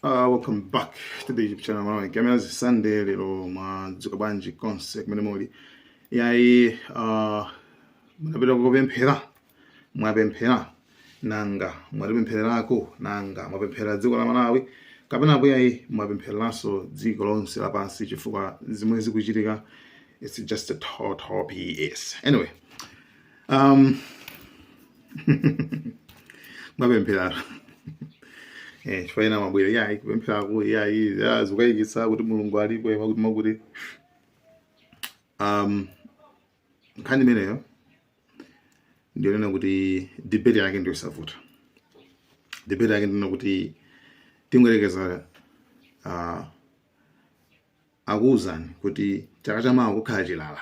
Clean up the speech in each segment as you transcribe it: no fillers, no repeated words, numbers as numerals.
Welcome back to the YouTube channel. Mwana kamera zi Sunday lero mwadzuka banji konse kumene muli. Yayi munapita kupemphera. Mwapemphera nanga mwapemphererako nanga mwapemphera dziko la Malawi kapena yayi mwapemphereranso dziko lonse lapansi chifukwa zimwe zikuchitika. It's just a total BS. Anyway, mwapemphera chifukwa mabwera yayi kupemphera ko yayi zikayikitsa kuti Mulungu alipo ema kuti nkhani imeneyo ndionena kuti debate yake ndio isavuta. Debate yake ndino kuti tingorekeza akuuzani kuti chaka chamawa kukhala chilala.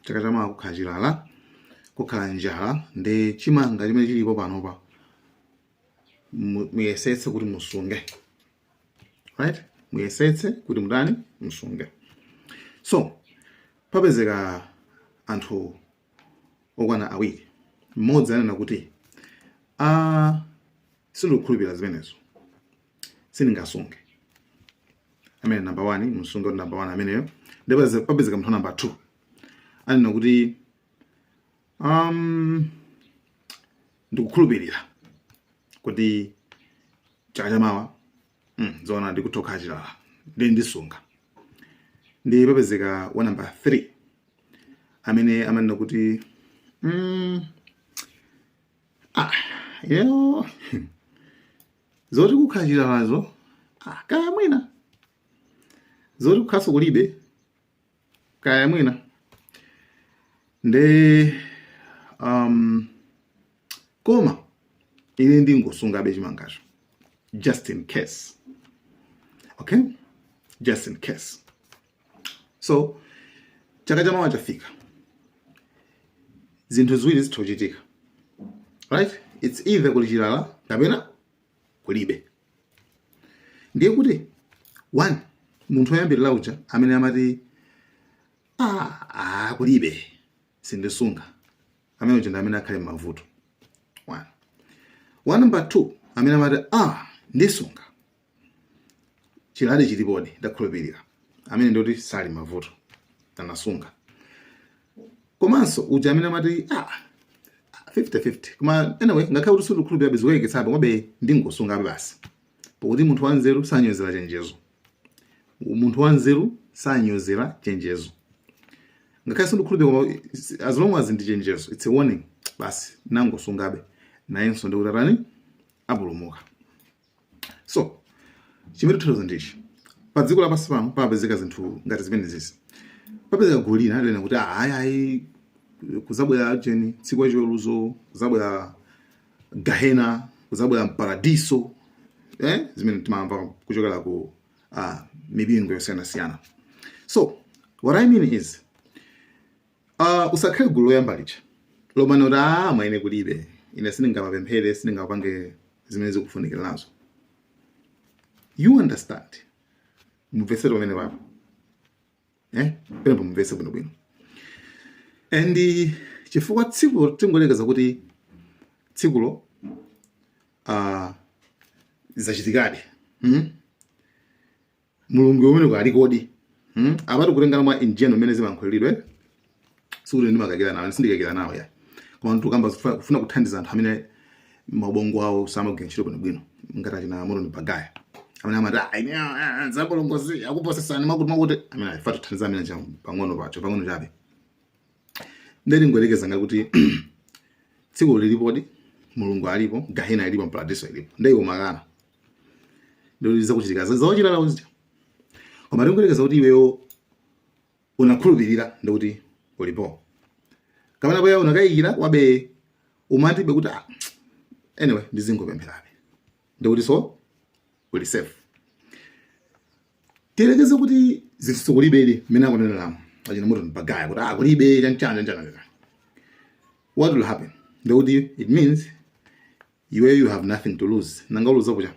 Chaka chamawa kukhala chilala, kukhala njala ndi chimanga chimene chilipo panopa muyesetse kuti musunge. Right? Muyesetse kuti mudani musunge. So, papezeka anthu okwana awiri. Mmodzi anena kuti sindikukhulupirira zimenezo. Sindingasunge. Amene number 1 musunge kuti number 1 ameneyo. Ndipo papezeka munthu number 2. Anena kuti ndikukhulupirira kuti chaka chamawa zona ndikutokha chilala ndi ndisunga. Ndi papezeka wa number 3 amene amanena kuti zoti kukhala chilalazo kaya mwina zoti kukhaso kulibe kaya mwina nde koma ine ndingosungabe chimangacho just in case. Okay, just in case. So chaka chamawa chafika, zinthu ziwiri zithochitika. Right? It's either kuli chilala kapena kulibe. Ndiye kuti 1 munthu oyambirira uja amene amati kulibe sindisunga, amene uja amene akhale mavuto. 1 number 2 amene amati ndisunga chilale chilipodi ndakhulupirira, amene ndoti sali mavuto anasunga. Komanso uja amene amati 50-50. Koma anyway ngakhale kuti sindikukhulupirira bezikuyeketsabe ngobe ndingosunga basi. Pakuti munthu wanzeru sanyozera chenjezo. Munthu wanzeru sanyozera chenjezo. Ngakhale sindikukhulupirira as long as ndi chenjezo, it's a warning. Basi nangosungabe nayenso ndikutatani apulumuka. So chimene tuthoza ndichi pa dziko lapansi pano papezeka zinthu ngati zimene zizi. Papezeka golina alena kuti ayi kuzabwera jeni tsiku lachiweruzo, kuzabwera gahena, kuzabwera paradiso, zimene timamva kuchokera ku mipingo yosiyanasiyana. So what I mean is usakhale gulu loyamba licha lomwe kuti mwaine kulibe, ine sindingapemphere, sindingapange zimene zikufunikira nazo. You understand? Muvese pamene papo. Pena muvese bwino. And chifukwa tsikulo tingolekeza kuti tsikulo zachitikadi. Mulungu umene kwali kodi. Abati kulengana mwa injeno mene zimankhulidwe. Sikuti ndimakakira nawo, sindikakira nawo ya. Koma ntukamba kufuna kuthandiza anthu amene mabongo awo samagwira ntchito bwino ngati achina moto ndipagaya. Amene amati zabolongozi akuposesani makuti amene afa tuthandiza amene cha pang'ono chabe. Ndeli ngolekeza ngakuti tsiku lilipodi, Mulungu alipo, gahena ilipo, paradiso ilipo. Ndiko makana. Ndoli zakuchitika zochilala uzija. Koma ndingolekeza kuti iweyo unakhulupirira ndikuti ulipo. Kamana baya unakayikira wabe umati bekuti anyway ndizingopempherabe. Ndikuti so uli safe. Tielekeze kuti zinthu kulibeli mina akunena lamo. Achina moto ndipagaya kuti kulibe chanchana. What will happen? Ndikuti it means you have nothing to lose. Nanga uluza kuja.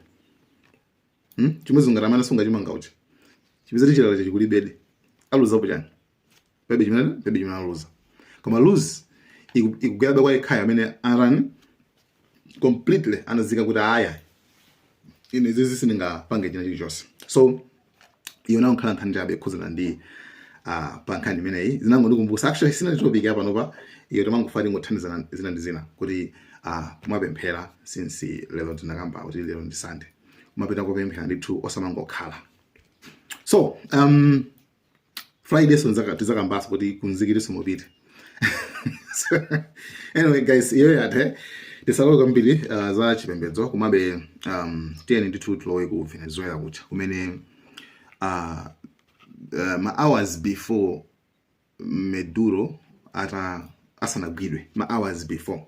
Chimwezo ngaramana sunga chimanga uja. Chibizati chilala chikulibeli. Aluza kuja. Bebe jimana aluza. Koma lose ikugaba kwa ekhaya amene arani completely anazika kuti aya ine zizi sindingapange china chilichonse. So iona nkhala nkhani chabe khuzana ndi pankhani imeneyi zinangondikumbusa actually sina topic apa nopa iyo tamangofati ngothandizana zina ndi zina kuti kumapemphera since lero tinakamba kuti lero ndi Sunday kumapita kupemphera ndithu osamangokhala. So Friday so tizakambasa kuti kunzikiriso mopite. So, anyway guys, iyo yathe tisaloka mbiri za chipembedzo kumabe tiyeni ndithu tilowe ku Venezuela kucha kumene ma hours before Maduro asanagwidwe, ma hours before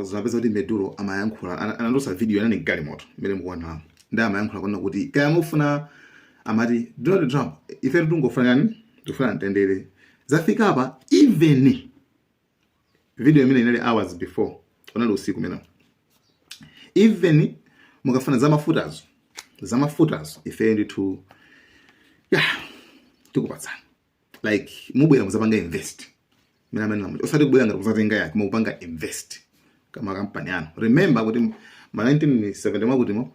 zinapeza kuti Maduro amayankhula anandosa video yanani galimoto mmene mukuona ndi amayankhula kuna kuti kaya mufuna amati Donald Trump ife tungofuna yani tufuna mtendere zafika apa even video imene inali hours before onali usiku mena even mukafuna zamafutazo ife ndithu tikupatsana like mubwera muzapanga invest mina mena osati kubwera ngati kuzatenga yake mukupanga invest kama kampani yanu. Remember kuti ma 1970 mwakutimo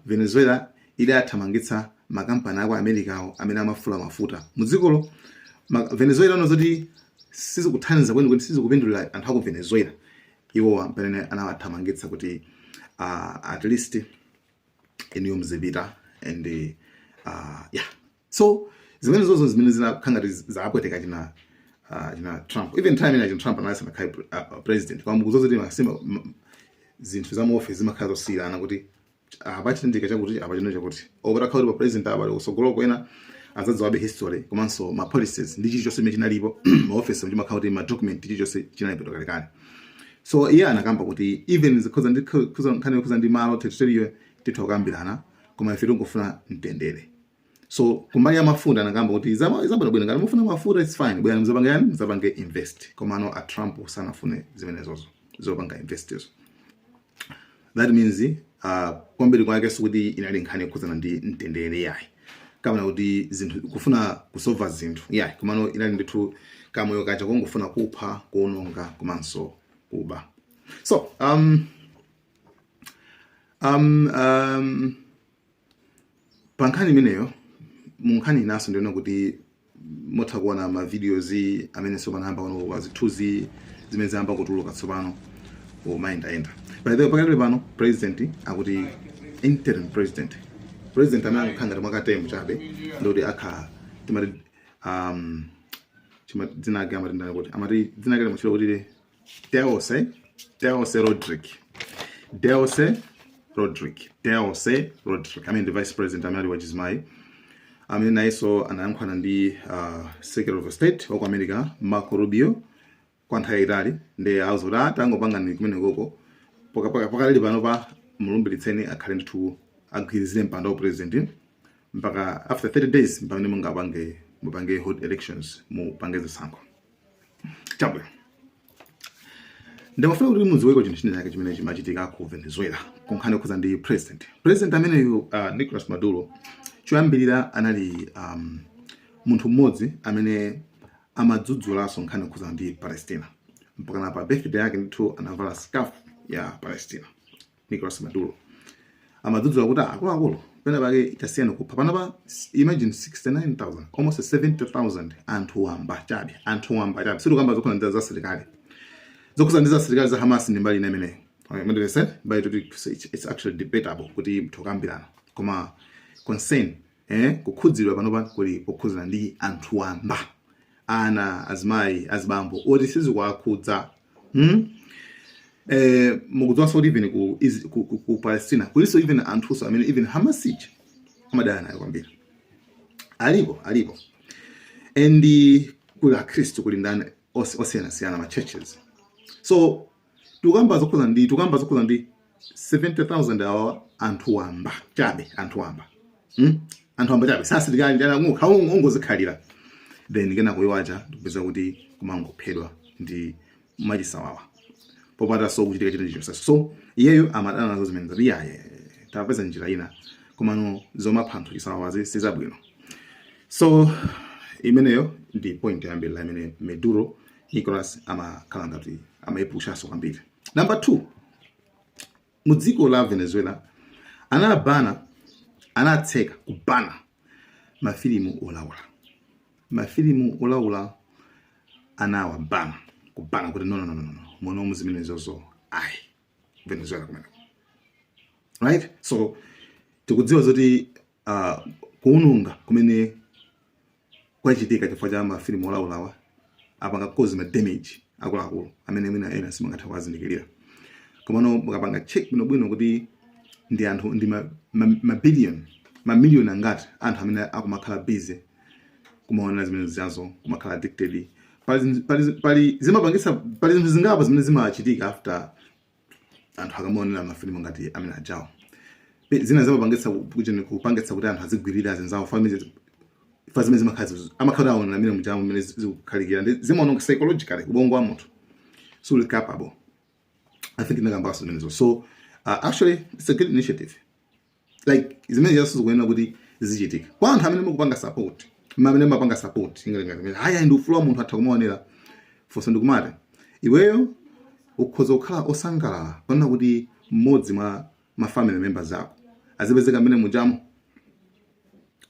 Venezuela idathamangitsa makampani ako America amene amafula mafuta muzikolo. Venezuela unozoti sizikuthandiza kweni sizikupindulira anthu ako Venezuela iwo amene anawathamangitsa kuti at least eniyo mzibita and so zimene zozo zimene zinakhangati zaapweteka china Trump even time ina Trump anasema kai president kwa mukuzozoti masema zinthu za mu office zimakhala zosiyana kuti abachitindika chakuti abachino chakuti obera khawuli pa president abali usogolo kwena azadziwabe history komanso ma policies ndi chilichonse chimene chinalipo ma office ndi makhawuli ma document chilichonse chinalipo kalekale. So iye anakamba kuti even zikhoza ndi malo territory titokambirana koma ife tungofuna mtendere. So kumbali ya mafuta anakamba kuti zabana bwino ngati mufuna mafuta it's fine bwana mzabanga yani mzabange invest koma no a Trump sanafune zimenezozo zobanga investors. That means kwambiri kwake sikuti inali nkhani kuzana ndi mtendere yayi kama kuti zinthu kufuna kusolva zinthu yayi komano inali ndithu kamoyo kacha kongofuna kupha kuononga komanso kuba. So pankhani imeneyo munkhani naso ndiona kuti motha kuona ma videos amene sopanamba ono wazithuzi zimene zamba kutuluka tsopano enda. By the way pakati pano president akuti interim president amene akukhanga mwakatemu chabe ndoti akha timati dzinake amati ndani kuti amati dzinake machilo kuti Delcy Rodrigue amene the vice president amene wa Jizmai amene naiso anayankhwana ndi Secretary of State wa America Marco Rubio kwa nthawi itali ndi azota tangopanga ni kumene koko pakali pano pa mulumbilitseni akhale ndithu agwirizire mpando wa president mpaka after 30 days mpamene mupange hold elections mupange zisankho chabwe. Ndimafuna kuti mudziweko chinthu china chake chimene chimachitika ku Venezuela kunkhani kuza ndi president ameneyu Nicolas Maduro choyambirira anali munthu mmodzi amene amadzudzulaso nkhani kuza ndi Palestina mpaka na pa birthday yake ndithu anavala scarf ya Palestina. Nicolas Maduro amadzudzula kuti akuluakulu pena pake itasiyana kupha panapa imagine 69,000 almost 70,000 anthu wamba chabe sitikamba zokhona za asilikali zokusandiza asilikali za Hamas ndi mbali imene it's actually debatable kuti mthokambirana koma concern kukhudzidwa panopa kuli kukhuzana ndi anthu wamba ana azimayi azibambo oti sizikwakhudza mukudziwa so even ku Palestina kuliso even anthuso amene even Hamasich amadana nayo kwambiri alipo and kula Kristu kuli ndani osiyana ma churches. So tukamba zokhuza ndi 70,000 awa anthu wamba chabe anthu wamba chabe sasilikali ndana ungozikhalira then ngena kuyiwacha ndikupeza kuti kumangophedwa ndi machisawawa popata so kuchitika chilichonse. So iyeyo amadana nazo zimene zabiyaye tapeza njira ina komano zomapha anthu chisawawa sizabwino. So imeneyo ndi point yambiri imene Maduro Nicolas amakhala ngati amaipushaso kwambiri. Number 2 mudziko la Venezuela anatseka kubana mafilimu olaula anawabana kubana kuti no muno muzimenezozo ayi Venezuela kumene, right? So tikudziwa zoti kuununga kumene kwachitika chifukwa cha mafilimu olaulawa apanga cause ma damage akuluakulu amene mwina ena simangatha kuwazindikirira. Komano mukapanga check bwinobwino kuti ndi anthu ndi mamiliyoni angati anthu amene akumakhala busy kumaona zimene zizazo, kumakhala addicted. Pali zinthu zingapo zimene zimachitika after anthu akamaonera mafilimu ngati amene ajawo. Zina zimapangitsa kupangitsa kuti anthu azigwirira zinzawo zimene zimakhala amakhala aona amene mujawo amene zikukhalikira ndi zimaononga psychologically ubongo wa munthu so capable. I think inakambasa zimenezo. So actually it's a good initiative. Like zimene yaso zikuyenera kuti zichitika kwa anthu amene mukupanga support, amene mapanga support ingati haya ndi ufulu wa munthu atha kumaonera fonse ndikumati iweyo ukhoza kukhala osangalala kuona kuti mmodzi mwa family members ako azipezeka amene mujamo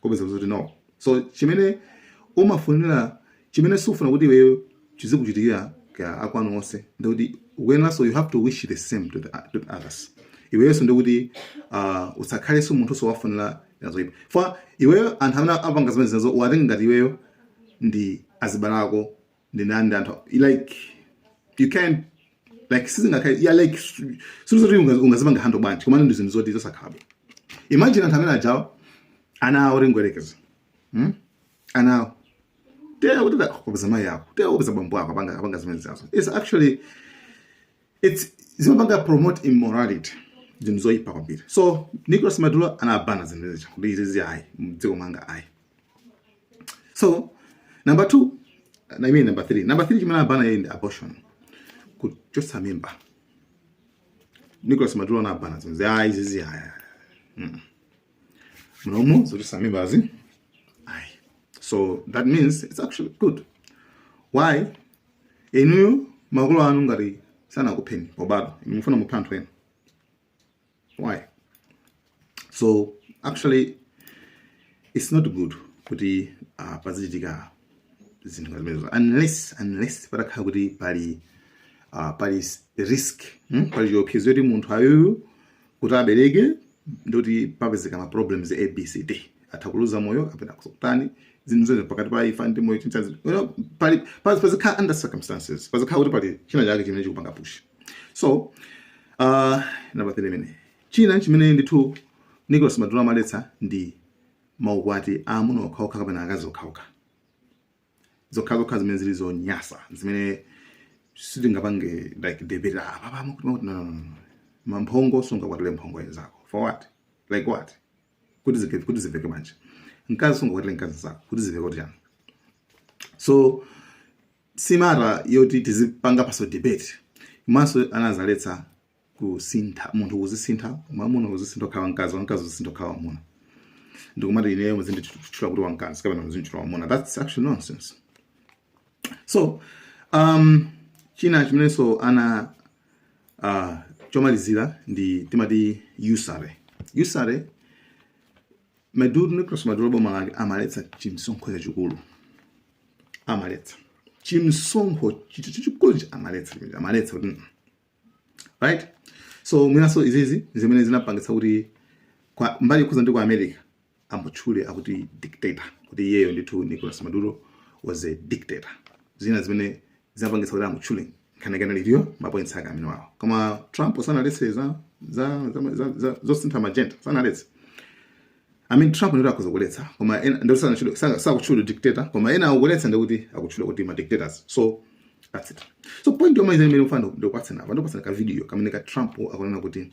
kopeza kuti no. So chimene umafunira, chimene sufuna kuti iweyo chizikuchitikira ka akwanu onse ndikuti when so you have to wish the same to others. Iweyo so ndikuti usakhale so munthu so wafunira yazoipa for iweyo anthu amene apanga zimene zinazo watenga ngati iweyo ndi azibalako ndi nandi anthu like you can't like sizingakhale yeah like suzuri ungazibanga hando bwanji komano ndi zinthu zoti zosakhala. Imagine anthu amene ajawo anawo ringwerekeza anawo tena kuti kupeza mai yako tena kupeza bambo yako apanga zimene zazo. It's actually zimapanga promote immorality zinthu zoyipa kwambiri. So Nicolas Maduro anabana zinthu zicha kuti izi ayi mdziko manga ayi. So number 3 chimene anabana yeye ndi abortion, kuchotsa mimba. Nicolas Maduro anabana zinthu ayi izi ayi mnomo zochotsa mimba zi ayi. So that means it's actually good. Why? Inuyo makolo anu ngati sana kupeni pobado mufuna mupanthu ena. Why? So actually it's not good kuti pazichitika zinthu ngazimenezo unless patakhala kuti pali risk pali chiopsezo kuti munthu ayoyo kuti abereke ndoti papezeka ma problems ABCD atha kuluza moyo kapena kusokutani zinthu zonse pakati pa ifa ndi moyo chinchazi pazikhala under circumstances pazikhala kuti pali china chake chimene chikupanga push. So number 3 china chimene ndithu Nicolas Maduro amaletsa ndi maukwati amuna okhaokha kapena akazi okhaokha zokhaokha zimene zili zonyasa zimene sitingapange like debate no mamphongo sungakwatile mphongo zako for what, like what, kuti ziveke manje mkazi sungakwatile mkazi zako kuti ziveke kuti chani. So simara yoti tizipanga paso debate maso anazaletsa kusintha munthu uzisintha mwamuna uzisintha khawa mkazi uzisintha khawa mwamuna ndikumati ineyo muzinditchula kuti wamkazi kapena muzinditchula wamuna. That's actually nonsense. So china chimenenso ana chomalizira ndi timati usare Nicolas Maduro boma amaletsa chimsonkho chachikulu amaletsa chimsonkho chachikulu amaletsa right. So mwinaso izizi zimene zinapangitsa kuti kwa mbali kuza ndi kwa America amutchule akuti dictator kuti iyeyo ndithu Nicolas Maduro was a dictator. Zina zimene zinapangitsa kuti amutchule kanekana liliyo mapoints ake amene wawo koma Trump sanaletse za zosintha magenta sanaletse. I mean Trump ndiye akuzokuletsa koma ndio sakutchula dictator koma ena akuletsa ndikuti akutchula kuti ma dictators. So that's it. So point yoma izimene mfano ndio kwatsena ndio ka video kamene ka Trump akunena kuti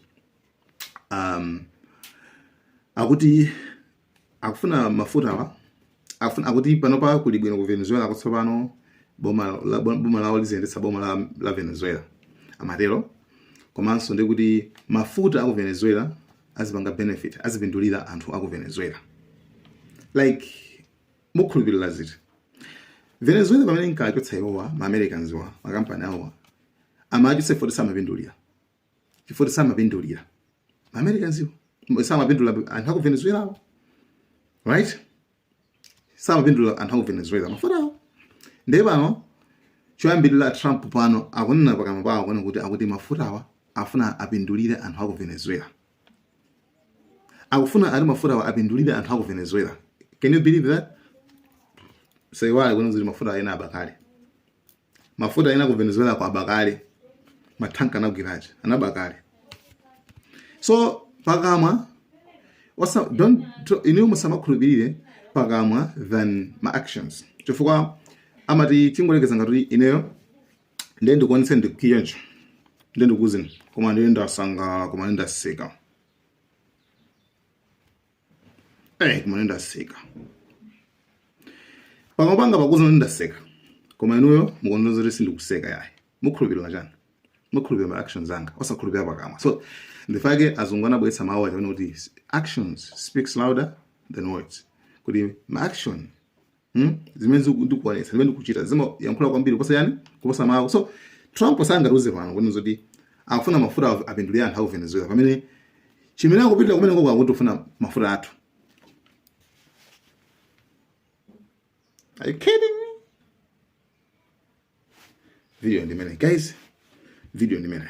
akuti akufuna mafuta akuti panopa kuli bwino ku Venezuela akutsopano boma lawo liziyendetsa boma la Venezuela amatero komanso ndikuti mafuta aku Venezuela azipanga benefit azipindulira anthu aku Venezuela like mukhulupirira ziti Venezuela pamene inkachotsa iwowa ma Americans wa makampani awo amachotsa 40 samapindulira Americans samapindula anthu aku Venezuela, right? Samapindula anthu aku Venezuela mafutawo. Ndiye pano choyambirira Trump pano akunena pakamwa pawo kuona kuti akuti mafutawa afuna apindulire anthu aku Venezuela. Akufuna ali mafutawa apindulire anthu aku Venezuela. Can you believe that? Say why kuona kuti mafuta ena abakale. Mafuta ena ku Venezuela kwa abakale. Matanka na giraji anabakale. So pakamwa inu musama khulupirire pakamwa than my actions. Chifukwa amati tingolekeza ngati ineyo ndende kuonetse ndikuyonja ndende kuzini koma ndenda sanga koma ndenda seka koma ndenda seka pangopanga pakuzina ndenda seka koma inuyo mukondoza kuti sindikuseka yayi mukhulupirira chani mukhulupirira ma actions anga osakhulupirira pakamwa. So ndifake azungwana bwetsa mawu acha kuti actions speaks louder than words. Kuti ma action zimene ndikuonetsa zimene ndikuchita zimo yankhula kwambiri kuposa yani kuposa mawu. So Trump sangaruze pano kuti zoti akufuna mafuta apindulire anthu aku Venezuela pamene chimene akupitira kumene ngoko akuti ufuna mafuta athu. Are you kidding me? Video in a minute, guys. Video in a minute.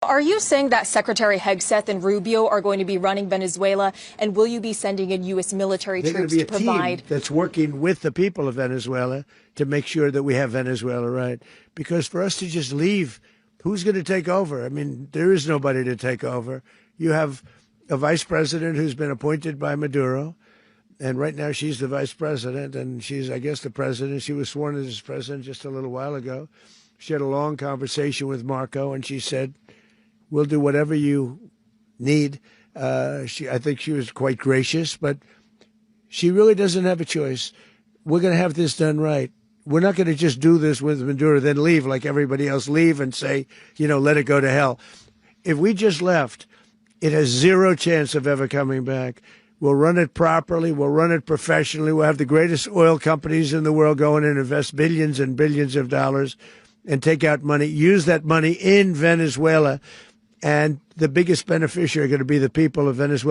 Are you saying that Secretary Hegseth and Rubio are going to be running Venezuela, and will you be sending in U.S. military troops to provide? Team that's working with the people of Venezuela to make sure that we have Venezuela right. Because for us to just leave, who's going to take over? I mean, there is nobody to take over. You have a vice president who's been appointed by Maduro, and right now she's the vice president, and she's, I guess, the president. She was sworn in as president just a little while ago. She had a long conversation with Marco, and she said, we'll do whatever you need. I think she was quite gracious, but she really doesn't have a choice. We're going to have this done right. We're not going to just do this with Maduro, then leave like everybody else, leave and say, let it go to hell. If we just left, it has zero chance of ever coming back. We'll run it properly. We'll run it professionally. We'll have the greatest oil companies in the world go in and invest billions and billions of dollars and take out money, use that money in Venezuela. And the biggest beneficiary are going to be the people of Venezuela.